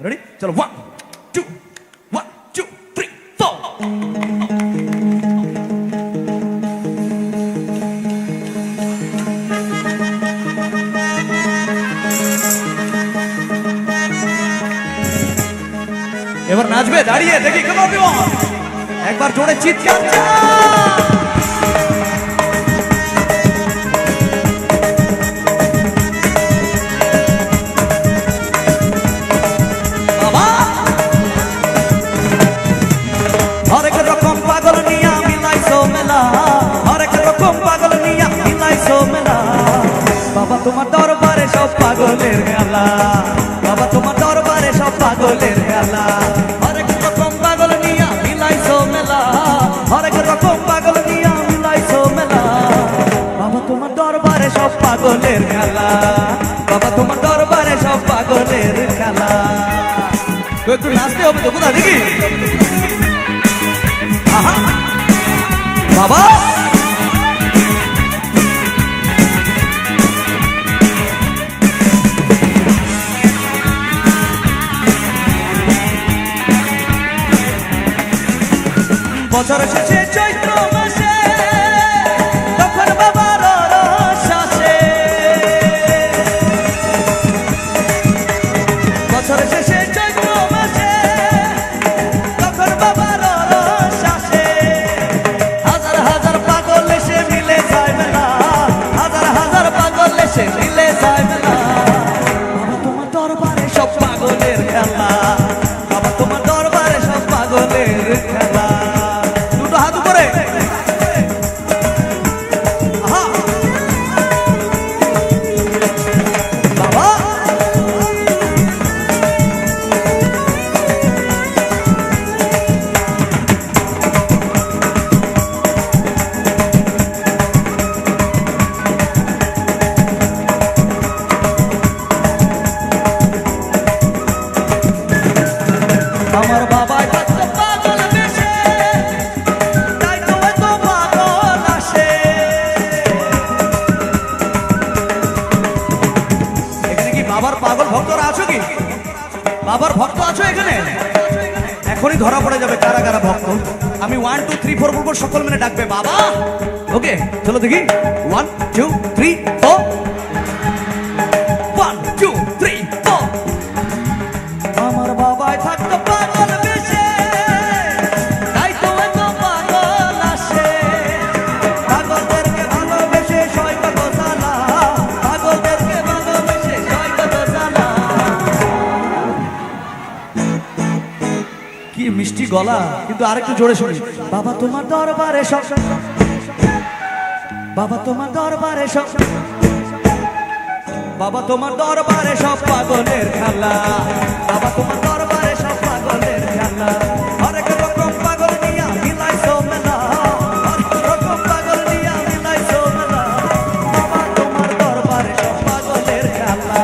Ready চলো 1 2 1 2 3 4 এবার নাচবে দাঁড়িয়ে দেখি কেমন বিমান একবার জোরে চিৎকার বাবা তোমার দরবারে সব পাগলের খেলা বাবা তোমার দরবারে সব পাগলের খেলা হরেক রকম পাগল নিয়া মিলাইছো মেলা হরেক রকম পাগল নিয়া মিলাইছো মেলা বাবা তোমার দরবারে সব পাগলের খেলা বাবা তোমার দরবারে সব পাগলের খেলা তো একটু নাচতে হবে তো কোথা দেখি বাবা বছর শেষে চৈত্র মাসে তখন বাবার রস আসে বছর শেষে চৈত্র মাসে তখন বাবার রস আসে হাজার হাজার পাগল এসে মিলে যায় মেলা হাজার হাজার পাগল এসে মিলে যায় মেলা বাবা তোমার দরবারে সব পাগলের খেলা বাবা তোমার দরবারে সব পাগলের খেলা আমার বাবা কত পাগল বেশে তাই তো এত পাগল আসে এখানে কি বাবার পাগল ভক্তরা আছো কি বাবার ভক্ত আছো এখানে এখনই ধরা পড়ে যাবে কারা কারা ভক্ত আমি 1 2 3 4 বলবো সকল মিলে ডাকবে বাবা ওকে চলো দেখি 1 2 3 4 1 2 3 4 আমার বাবাই থাকতো পাগল বেশে তাই তো এত পাগল আসে পাগলদেরকে ভালোবেসে সয় কত জ্বালা পাগলদেরকে ভালোবেসে সয় কত জ্বালা কি মিষ্টি গলা কিন্তু আরেকটু জোরে শুনি বাবা তোমার দরবারে সব বাবা তোমার দরবারে সব বাবা তোমার দরবারে সব পাগলের খেলা বাবা তোমার দরবারে সব পাগলের খেলা হরেক রকম পাগল নিয়া মিলাইছো মেলা হরেক রকম পাগল নিয়া মিলাইছো মেলা বাবা তোমার দরবারে সব পাগলের খেলা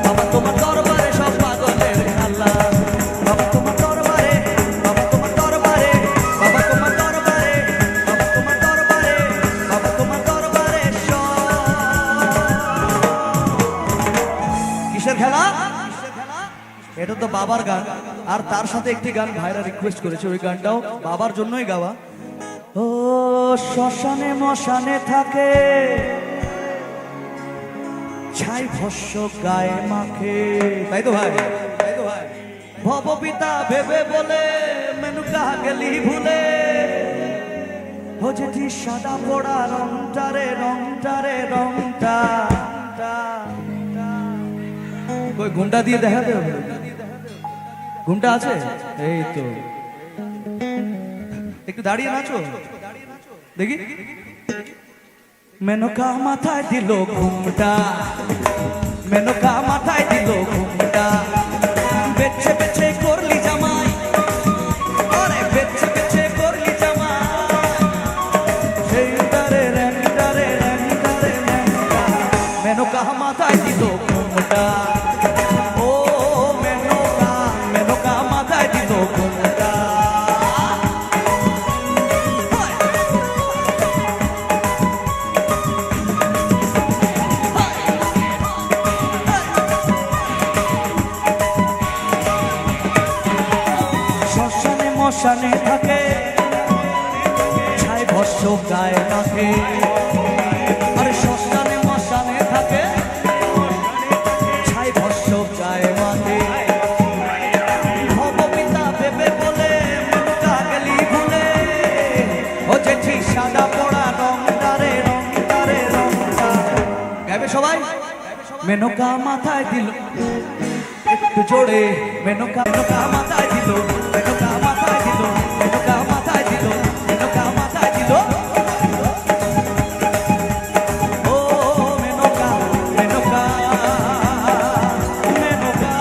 বাবা তোমার দরবারে সব পাগলের খেলা বাবা তোমার দরবারে বাবা তোমার দরবারে বাবা তোমার দরবারে বাবা তোমার দরবারে বাবা তোমার দরবারে সব কিসের খেলা এটা তো বাবার গান আর তার সাথে একটি গান ভাইরা রিকোয়েস্ট করেছে ওই গানটাও বাবার জন্যই গাওয়া ও শ্মশানে মশানে থাকে ছাই ভস্য গায়ে মাখে তাই তো ভাই ভব পিতা ভেবে বলে মেনুকা গেলি ভুলে ও যেটি সাদা পোড়া রংটারে রংটারে রংটা কই ঘুমটা দিয়ে দেখাতে হবে ঘুমটা আছে এই তো একটু দাঁড়িয়ে নাচো দেখি মেনকা মাথায় দিল ঘুমটা মেনকা মাথায় দিল ঘুমটা বেছে বেছে করলি জামাই আরে বেছে বেছে করলি জামাই সেই তারে রেন্টারে রেন্টারে রেন্টা মেনকা মাথায় দিল ঘুমটা মশানে থাকে, ছাই ভস্য গায়ে থাকে। আরে শ্মশানে মশানে থাকে, ছাই ভস্য গায়ে মাখে। ভবপিতা ভেবে বলে মেনকা গেলি ভুলে, ও জেঠি সাদা পড়া রংটারে রংটারে রংটা। গাইবে সবাই? মেনকা মাথায় দিল একটু জোরে, মেনকা মেনকা মাথায় দিল, মেনকা মাথায় দিল, মেনকা মাথায় দিল, মেনকা মাথায় দিল। ও মেনকা মেনকা মেনকা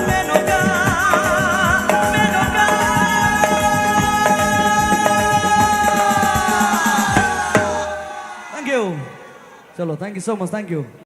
মেনকা মেনকা। থ্যাংক ইউ, চলো, thank you so much, thank you.